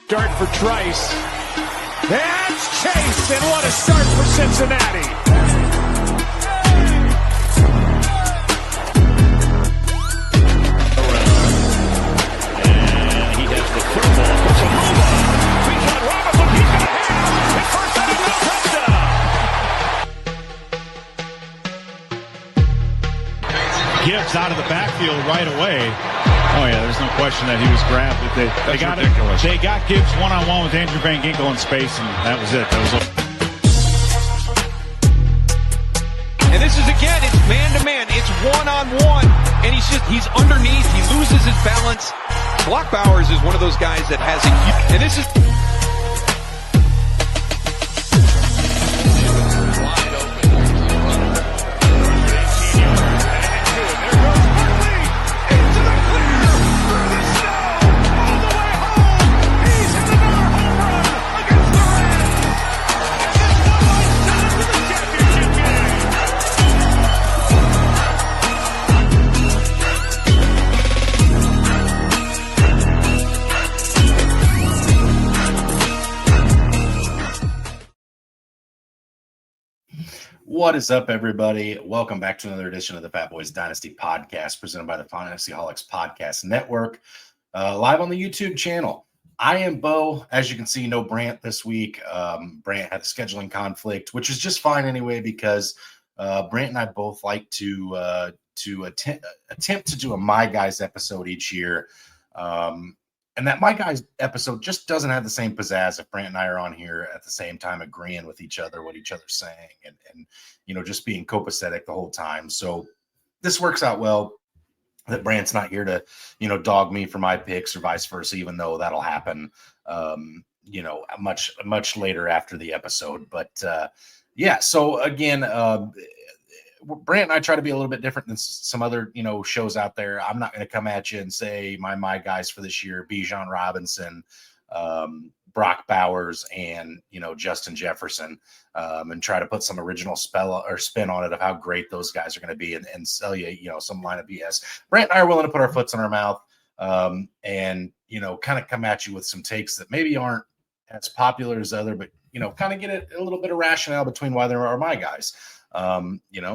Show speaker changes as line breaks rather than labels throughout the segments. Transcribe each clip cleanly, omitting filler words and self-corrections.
Dart for Trice. That's Chase, and what a start for Cincinnati. And he has the throw ball for Saluba. Bijan Robinson, he's got a hand. His first touchdown. Gibbs out of the backfield right away. Oh, yeah, there's no question that he was grabbed. They got ridiculous. They got Gibbs one-on-one with Andrew Van Ginkel in space, and that was it. And this is, again, it's man-to-man. It's one-on-one, and he's underneath. He loses his balance. Block Bowers is one of those guys that has a – and this is –
What is up, everybody? Welcome back to another edition of the Fat Boys Dynasty podcast presented by the Fantasyholics Podcast Network, live on the YouTube channel. I am Bo. As you can see, no Brant this week. Brant had a scheduling conflict, which is just fine anyway, because Brant and I both like to attempt to do a My Guys episode each year. And that My Guys episode just doesn't have the same pizzazz if Brant and I are on here at the same time agreeing with each other, what each other's saying, and just being copacetic the whole time. So this works out well that Brant's not here to, dog me for my picks or vice versa, even though that'll happen, much later after the episode. But yeah, so again, Brant and I try to be a little bit different than some other, shows out there. I'm not going to come at you and say my guys for this year, Bijan Robinson, Brock Bowers, and, Justin Jefferson, and try to put some original spin on it of how great those guys are going to be and sell you, some line of BS. Brant and I are willing to put our foots in our mouth, and, kind of come at you with some takes that maybe aren't as popular as other, but, kind of get a little bit of rationale between why there are my guys.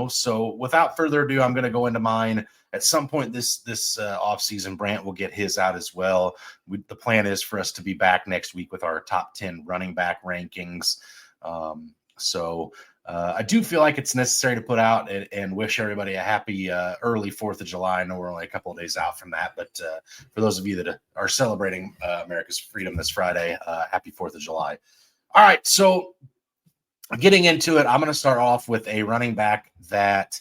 So without further ado, I'm going to go into mine at some point this off season. Brant will get his out as well. The plan is for us to be back next week with our top 10 running back rankings. So I do feel like it's necessary to put out and wish everybody a happy early 4th of July. I know we're only a couple of days out from that, but for those of you that are celebrating America's freedom this Friday, happy 4th of July. All right. So getting into it, I'm going to start off with a running back that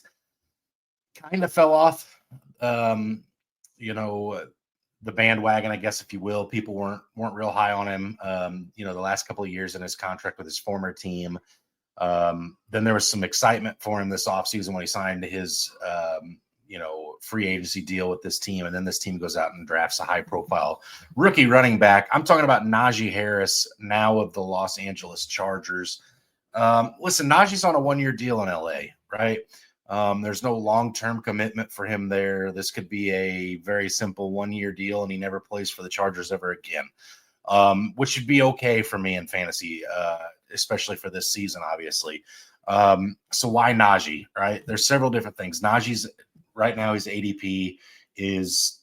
kind of fell off, the bandwagon, I guess, if you will. People weren't real high on him, the last couple of years in his contract with his former team. Then there was some excitement for him this offseason when he signed his, free agency deal with this team. And then this team goes out and drafts a high-profile rookie running back. I'm talking about Najee Harris, now of the Los Angeles Chargers. Listen, Najee's on a 1-year deal in LA, right? There's no long-term commitment for him there. This could be a very simple 1-year deal, and he never plays for the Chargers ever again, which would be okay for me in fantasy, especially for this season, obviously. So why Najee, right? There's several different things. Najee's right now, his ADP is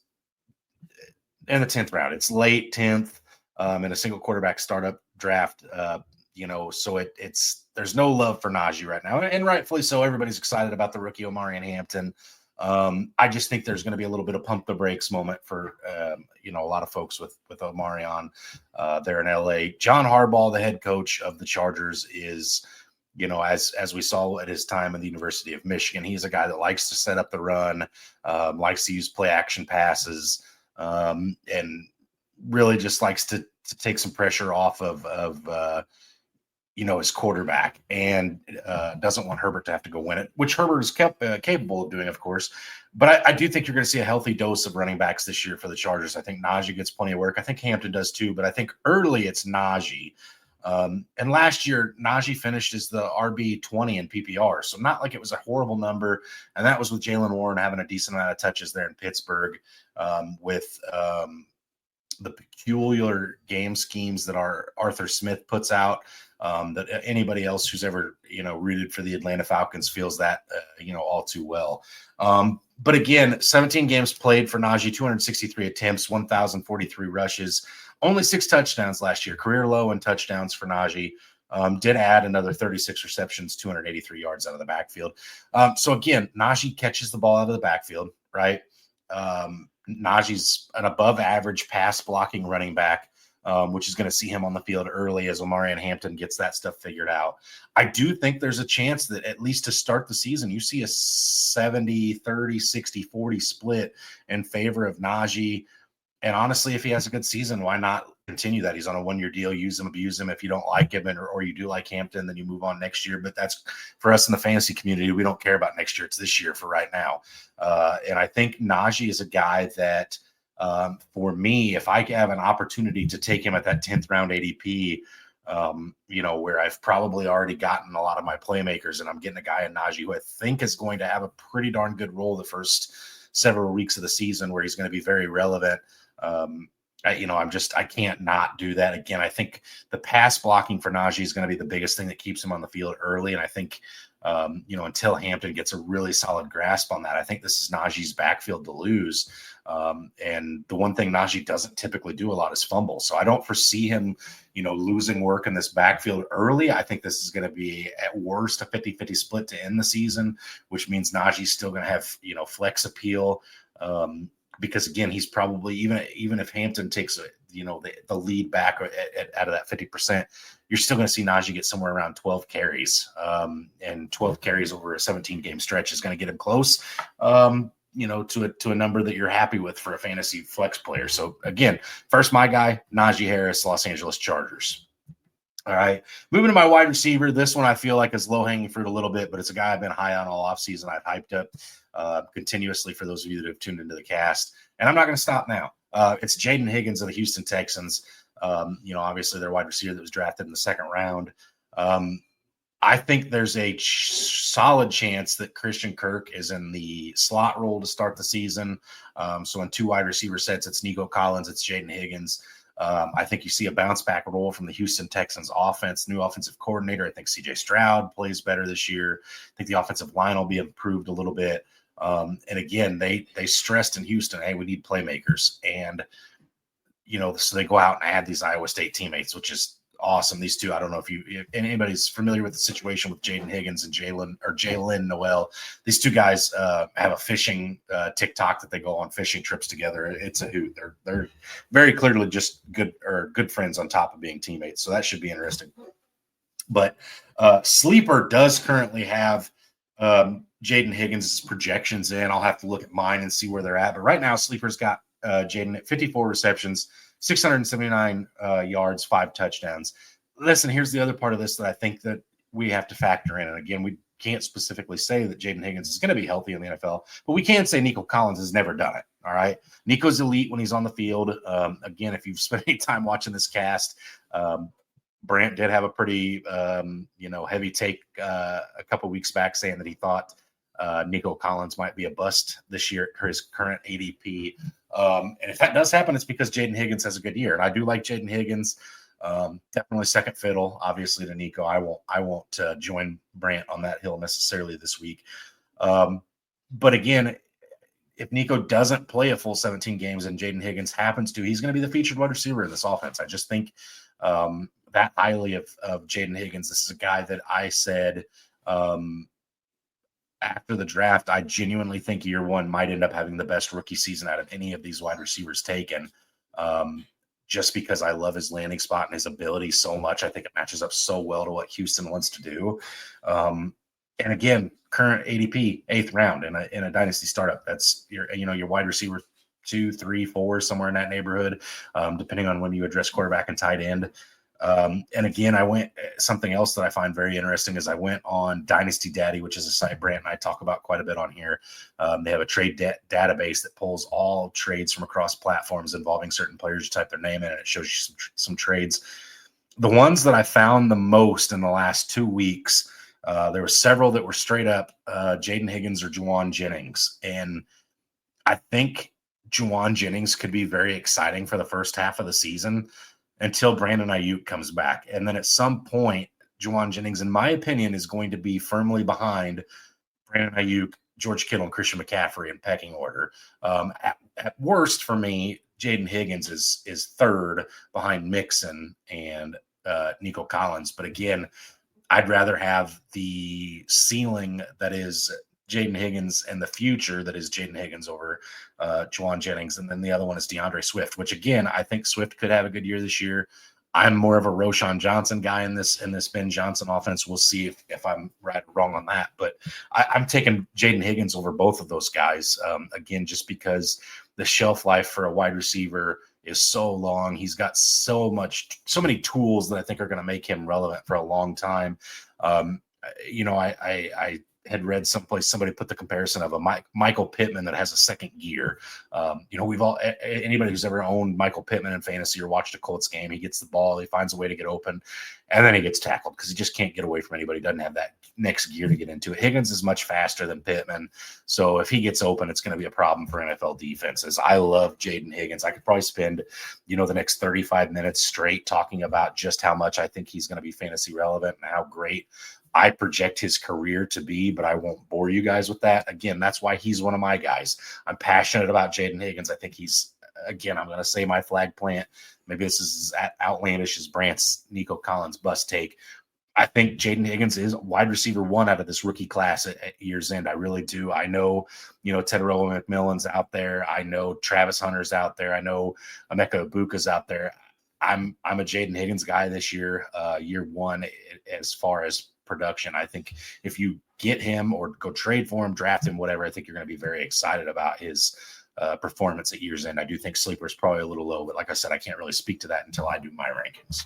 in the 10th round. It's late 10th in a single quarterback startup draft. So there's no love for Najee right now, and rightfully so. Everybody's excited about the rookie Omarion Hampton. I just think there's going to be a little bit of pump the brakes moment for a lot of folks with Omarion there in LA. John Harbaugh, the head coach of the Chargers, is as we saw at his time in the University of Michigan, he's a guy that likes to set up the run, likes to use play action passes, and really just likes to take some pressure off of his quarterback, and doesn't want Herbert to have to go win it, which Herbert is capable of doing, of course. But I do think you're going to see a healthy dose of running backs this year for the Chargers. I think Najee gets plenty of work. I think Hampton does too, but I think early it's Najee. And last year, Najee finished as the RB20 in PPR, so not like it was a horrible number. And that was with Jalen Warren having a decent amount of touches there in Pittsburgh, with the peculiar game schemes that our Arthur Smith puts out, that anybody else who's ever, rooted for the Atlanta Falcons feels that, all too well. But again, 17 games played for Najee, 263 attempts, 1,043 rushes, only 6 touchdowns last year, career low in touchdowns for Najee. Did add another 36 receptions, 283 yards out of the backfield. So again, Najee catches the ball out of the backfield, right? Najee's an above average pass blocking running back, which is going to see him on the field early as Omarion Hampton gets that stuff figured out. I do think there's a chance that at least to start the season, you see a 70, 30, 60, 40 split in favor of Najee. And honestly, if he has a good season, why not continue that? He's on a 1-year deal. Use him, abuse him. If you don't like him or you do like Hampton, then you move on next year. But that's for us in the fantasy community. We don't care about next year. It's this year for right now. And I think Najee is a guy that, for me, if I have an opportunity to take him at that 10th round ADP, where I've probably already gotten a lot of my playmakers and I'm getting a guy in Najee who I think is going to have a pretty darn good role the first several weeks of the season where he's going to be very relevant. I can't not do that. Again, I think the pass blocking for Najee is going to be the biggest thing that keeps him on the field early. And I think, until Hampton gets a really solid grasp on that, I think this is Najee's backfield to lose. And the one thing Najee doesn't typically do a lot is fumble. So I don't foresee him, losing work in this backfield early. I think this is going to be at worst a 50-50 split to end the season, which means Najee's still going to have, flex appeal. Because again, he's probably even if Hampton takes the lead back out of that 50%, you're still going to see Najee get somewhere around 12 carries, and 12 carries over a 17-game stretch is going to get him close, to a number that you're happy with for a fantasy flex player. So again, first my guy, Najee Harris, Los Angeles Chargers. All right, moving to my wide receiver. This one I feel like is low-hanging fruit a little bit, but it's a guy I've been high on all offseason. I've hyped up continuously for those of you that have tuned into the cast. And I'm not going to stop now. It's Jaden Higgins of the Houston Texans. Obviously their wide receiver that was drafted in the 2nd round. I think there's a solid chance that Christian Kirk is in the slot role to start the season. So in 2 wide receiver sets, it's Nico Collins, it's Jaden Higgins. I think you see a bounce back role from the Houston Texans offense, new offensive coordinator. I think CJ Stroud plays better this year. I think the offensive line will be improved a little bit. And again, they stressed in Houston, hey, we need playmakers. And, so they go out and add these Iowa State teammates, which is awesome. These two, I don't know if anybody's familiar with the situation with Jaden Higgins and Jalen Noel. These two guys have a fishing TikTok that they go on fishing trips together. It's a hoot. They're very clearly just good friends on top of being teammates. So that should be interesting. But Sleeper does currently have Jaden Higgins' projections in. I'll have to look at mine and see where they're at. But right now, Sleeper's got Jaden at 54 receptions, 679 yards, 5 touchdowns. Listen, here's the other part of this that I think that we have to factor in. And again, we can't specifically say that Jaden Higgins is going to be healthy in the NFL, but we can say Nico Collins has never done it. All right. Nico's elite when he's on the field. Again, if you've spent any time watching this cast, Brant did have a pretty, heavy take a couple weeks back saying that he thought Nico Collins might be a bust this year at his current ADP. And if that does happen, it's because Jaden Higgins has a good year. And I do like Jaden Higgins. Definitely second fiddle, obviously, to Nico. I won't join Brant on that hill necessarily this week. But again, if Nico doesn't play a full 17 games and Jaden Higgins happens to, he's going to be the featured wide receiver in this offense. I just think that highly of Jaden Higgins. This is a guy that I said after the draft, I genuinely think year one might end up having the best rookie season out of any of these wide receivers taken. Just because I love his landing spot and his ability so much. I think it matches up so well to what Houston wants to do. And again, current ADP, 8th round in a dynasty startup. That's your wide receiver 2, 3, 4, somewhere in that neighborhood, depending on when you address quarterback and tight end. And again, something else that I find very interesting is I went on Dynasty Daddy, which is a site Brant and I talk about quite a bit on here. They have a trade database that pulls all trades from across platforms involving certain players. You type their name in and it shows you some trades. The ones that I found the most in the last 2 weeks, there were several that were straight up Jaden Higgins or Juwan Jennings. And I think Juwan Jennings could be very exciting for the first half of the season until Brandon Ayuk comes back. And then at some point, Juwan Jennings, in my opinion, is going to be firmly behind Brandon Ayuk, George Kittle, and Christian McCaffrey in pecking order. At worst for me, Jaden Higgins is third behind Mixon and Nico Collins. But again, I'd rather have the ceiling that is Jaden Higgins and the future that is Jaden Higgins over Juwan Jennings. And then the other one is DeAndre Swift, which again, I think Swift could have a good year this year. I'm more of a Roshan Johnson guy in this Ben Johnson offense. We'll see if I'm right or wrong on that. But I'm taking Jaden Higgins over both of those guys, again, just because the shelf life for a wide receiver is so long. He's got so many tools that I think are going to make him relevant for a long time. I had read someplace somebody put the comparison of a Michael Pittman that has a second gear. We've all, anybody who's ever owned Michael Pittman in fantasy or watched a Colts game, he gets the ball, he finds a way to get open, and then he gets tackled because he just can't get away from anybody. He doesn't have that next gear to get into it. Higgins is much faster than Pittman, so if he gets open, it's going to be a problem for NFL defenses. I love Jaden Higgins. I could probably spend, the next 35 minutes straight talking about just how much I think he's going to be fantasy relevant and how great I project his career to be, but I won't bore you guys with that. Again, that's why he's one of my guys. I'm passionate about Jaden Higgins. I think he's, again, I'm going to say my flag plant. Maybe this is as outlandish as Brant's Nico Collins bust take. I think Jaden Higgins is wide receiver one out of this rookie class at year's end. I really do. I know, Tedoroa McMillan's out there. I know Travis Hunter's out there. I know Emeka Ibuka's out there. I'm a Jaden Higgins guy this year, year one, as far as production. I think if you get him or go trade for him, draft him, whatever, I think you're going to be very excited about his performance at year's end. I do think sleeper is probably a little low, but like I said, I can't really speak to that until I do my rankings.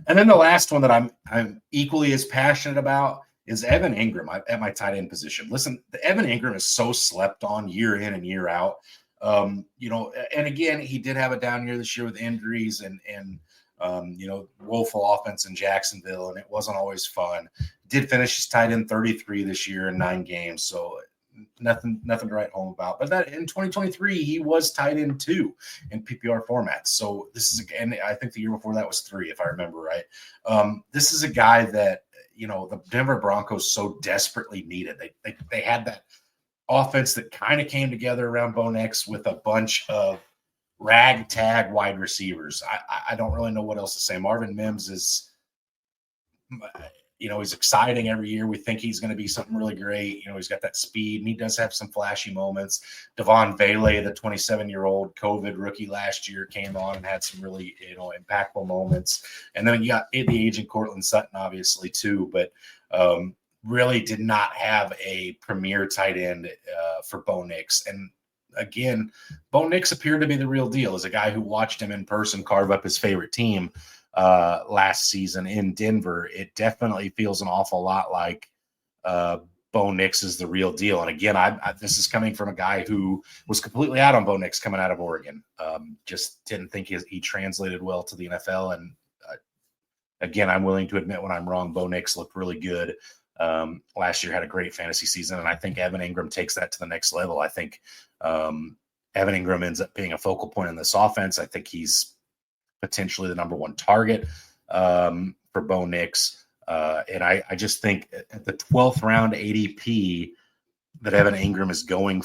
And then the last one that I'm equally as passionate about is Evan Ingram at my tight end position. Listen, Evan Ingram is so slept on year in and year out. And again, he did have a down year this year with injuries and woeful offense in Jacksonville, and it wasn't always fun. Did finish his tight end 33 this year in 9 games, so nothing to write home about. But that in 2023, he was tight end 2 in PPR formats. So this is, again, I think the year before that was 3, if I remember right. This is a guy that the Denver Broncos so desperately needed. They had that offense that kind of came together around Bo Nix with a bunch of ragtag wide receivers. I don't really know what else to say. Marvin Mims is, he's exciting every year. We think he's going to be something really great. He's got that speed, and he does have some flashy moments. Devon Vele, the 27-year-old COVID rookie last year, came on and had some really, impactful moments. And then you got the aging Cortland Sutton, obviously, too, but really did not have a premier tight end for Bo Nix. And again, Bo Nix appeared to be the real deal. As a guy who watched him in person carve up his favorite team last season in Denver, it definitely feels an awful lot like Bo Nix is the real deal. And again, this is coming from a guy who was completely out on Bo Nix coming out of Oregon. Just didn't think he translated well to the NFL. And again, I'm willing to admit when I'm wrong. Bo Nix looked really good. Last year had a great fantasy season, and I think Evan Ingram takes that to the next level. I think Evan Ingram ends up being a focal point in this offense. I think he's potentially the number 1 target for Bo Nix. And I just think at the 12th round ADP that Evan Ingram is going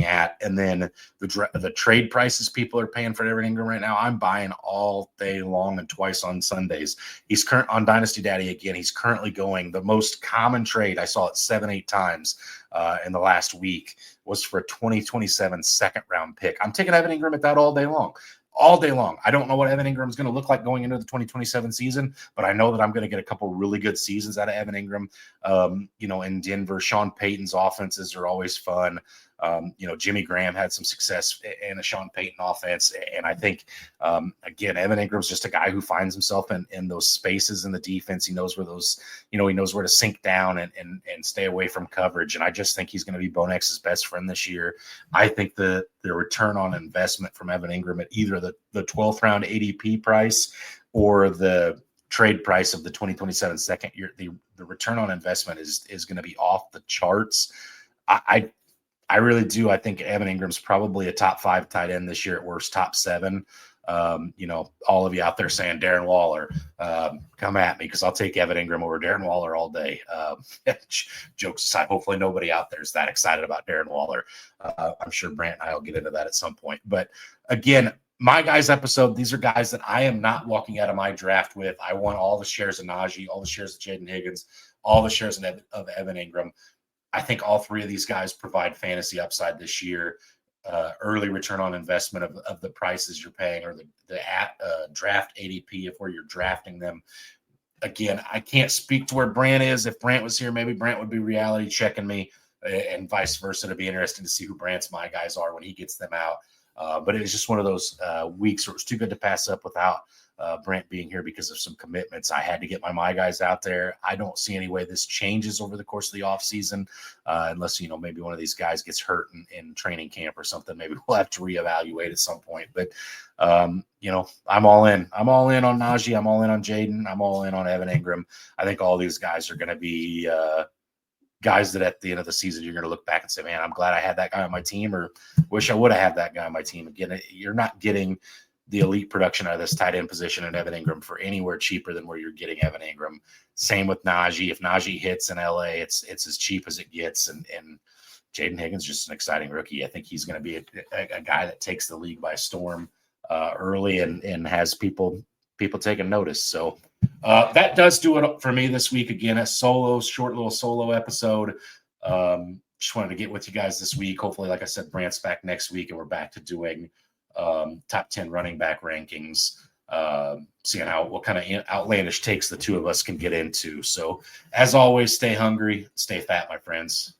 at, and then the trade prices people are paying for Evan Ingram right now, I'm buying all day long and twice on Sundays. He's current on Dynasty Daddy again. He's currently going. The most common trade, I saw it 7-8 times in the last week, was for a 2027 second round pick. I'm taking Evan Ingram at that all day long. All day long. I don't know what Evan Ingram is going to look like going into the 2027 season, but I know that I'm going to get a couple really good seasons out of Evan Ingram. In Denver, Sean Payton's offenses are always fun. Jimmy Graham had some success in a Sean Payton offense. And I think, again, Evan Ingram's just a guy who finds himself in those spaces in the defense. He knows where he knows where to sink down and stay away from coverage. And I just think he's going to be Bo Nix's best friend this year. I think the return on investment from Evan Ingram at either the 12th round ADP price or the trade price of the 2027 second year, the return on investment is going to be off the charts. I I really do. I think Evan Ingram's probably a top 5 tight end this year, at worst top 7. All of you out there saying Darren Waller, come at me, because I'll take Evan Ingram over Darren Waller all day. Jokes aside, hopefully nobody out there is that excited about Darren Waller. I'm sure Brant and I will get into that at some point. But again, my guys episode, these are guys that I am not walking out of my draft with. I want all the shares of Najee, all the shares of Jaden Higgins, all the shares of Evan Ingram. I think all 3 of these guys provide fantasy upside this year. Early return on investment of the prices you're paying, or the draft ADP of where you're drafting them. Again, I can't speak to where Brant is. If Brant was here, maybe Brant would be reality checking me, and vice versa. It'd be interesting to see who Brant's my guys are when he gets them out. But it was just one of those weeks where it was too good to pass up without Brant being here because of some commitments. I had to get my guys out there. I don't see any way this changes over the course of the offseason, unless, maybe one of these guys gets hurt in training camp or something. Maybe we'll have to reevaluate at some point. But, I'm all in. I'm all in on Najee. I'm all in on Jaden. I'm all in on Evan Ingram. I think all these guys are going to be guys that at the end of the season, you're going to look back and say, man, I'm glad I had that guy on my team, or wish I would have had that guy on my team. Again, you're not getting the elite production out of this tight end position in Evan Ingram for anywhere cheaper than where you're getting Evan Ingram. Same with Najee. If Najee hits in LA, it's as cheap as it gets. And Jaden Higgins is just an exciting rookie. I think he's going to be a guy that takes the league by storm early and has people taking notice. So that does do it for me this week. Again, a short little solo episode. Just wanted to get with you guys this week. Hopefully, like I said, Brant's back next week, and we're back to doing top 10 running back rankings, seeing what kind of outlandish takes the 2 of us can get into. So as always, stay hungry, stay fat, my friends.